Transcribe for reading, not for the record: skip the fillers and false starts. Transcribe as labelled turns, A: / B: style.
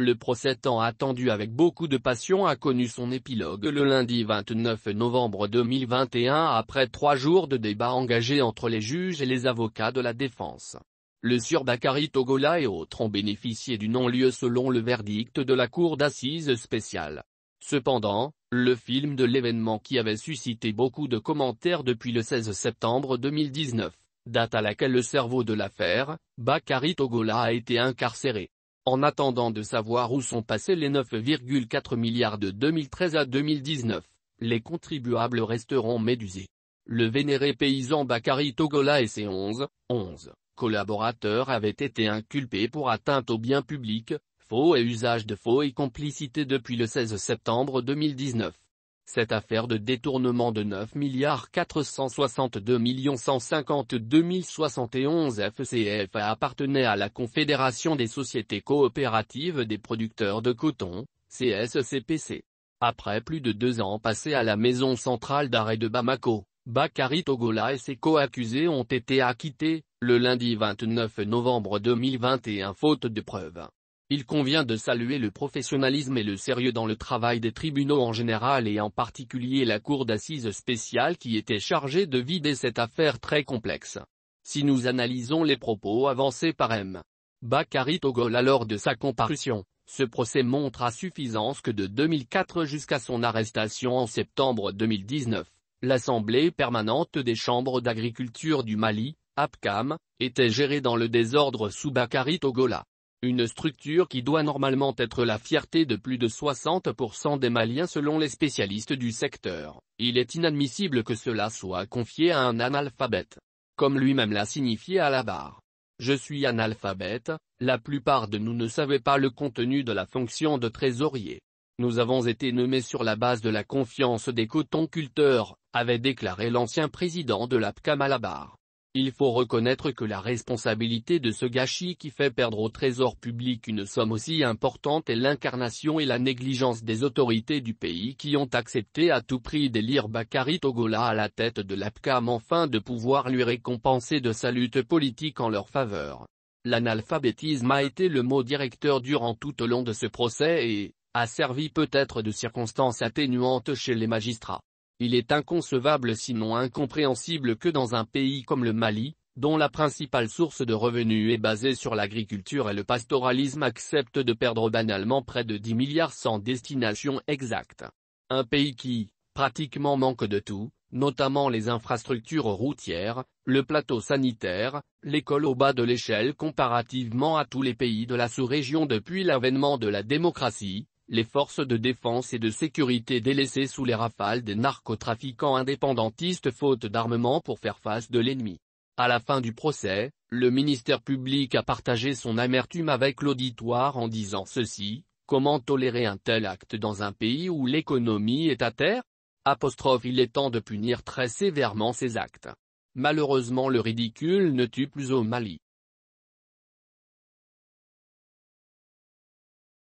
A: Le procès tant attendu avec beaucoup de passion a connu son épilogue le lundi 29 novembre 2021 après 3 jours de débats engagés entre les juges et les avocats de la défense. Le sieur Bakary Togola et autres ont bénéficié du non-lieu selon le verdict de la cour d'assises spéciale. Cependant, le film de l'événement qui avait suscité beaucoup de commentaires depuis le 16 septembre 2019, date à laquelle le cerveau de l'affaire, Bakary Togola a été incarcéré. En attendant de savoir où sont passés les 9,4 milliards de 2013 à 2019, les contribuables resteront médusés. Le vénéré paysan Bakary Togola et ses 11 collaborateurs avaient été inculpés pour atteinte aux biens publics, faux et usage de faux et complicité depuis le 16 septembre 2019. Cette affaire de détournement de 9,462 152 071 FCFA appartenait à la Confédération des sociétés coopératives des producteurs de coton, CSCPC. Après plus de 2 ans passés à la maison centrale d'arrêt de Bamako, Bakary Togola et ses co-accusés ont été acquittés, le lundi 29 novembre 2021 faute de preuves. Il convient de saluer le professionnalisme et le sérieux dans le travail des tribunaux en général et en particulier la cour d'assises spéciale qui était chargée de vider cette affaire très complexe. Si nous analysons les propos avancés par M. Bakary Togola lors de sa comparution, ce procès montre à suffisance que de 2004 jusqu'à son arrestation en septembre 2019, l'Assemblée permanente des chambres d'agriculture du Mali, APCAM, était gérée dans le désordre sous Bakary Togola. Une structure qui doit normalement être la fierté de plus de 60% des Maliens selon les spécialistes du secteur. Il est inadmissible que cela soit confié à un analphabète. Comme lui-même l'a signifié à la barre. Je suis analphabète, la plupart de nous ne savaient pas le contenu de la fonction de trésorier. Nous avons été nommés sur la base de la confiance des cotonculteurs, avait déclaré l'ancien président de l'APCAM à la barre. Il faut reconnaître que la responsabilité de ce gâchis qui fait perdre au trésor public une somme aussi importante est l'incarnation et la négligence des autorités du pays qui ont accepté à tout prix d'élire Bakary Togola à la tête de l'APCAM afin de pouvoir lui récompenser de sa lutte politique en leur faveur. L'analphabétisme a été le mot directeur durant tout au long de ce procès et a servi peut-être de circonstance atténuante chez les magistrats. Il est inconcevable sinon incompréhensible que dans un pays comme le Mali, dont la principale source de revenus est basée sur l'agriculture et le pastoralisme accepte de perdre banalement près de 10 milliards sans destination exacte. Un pays qui, pratiquement manque de tout, notamment les infrastructures routières, le plateau sanitaire, l'école au bas de l'échelle comparativement à tous les pays de la sous-région depuis l'avènement de la démocratie, les forces de défense et de sécurité délaissées sous les rafales des narcotrafiquants indépendantistes faute d'armement pour faire face de l'ennemi. À la fin du procès, le ministère public a partagé son amertume avec l'auditoire en disant ceci, comment tolérer un tel acte dans un pays où l'économie est à terre ? Il est temps de punir très sévèrement ces actes. Malheureusement le ridicule ne tue plus au Mali.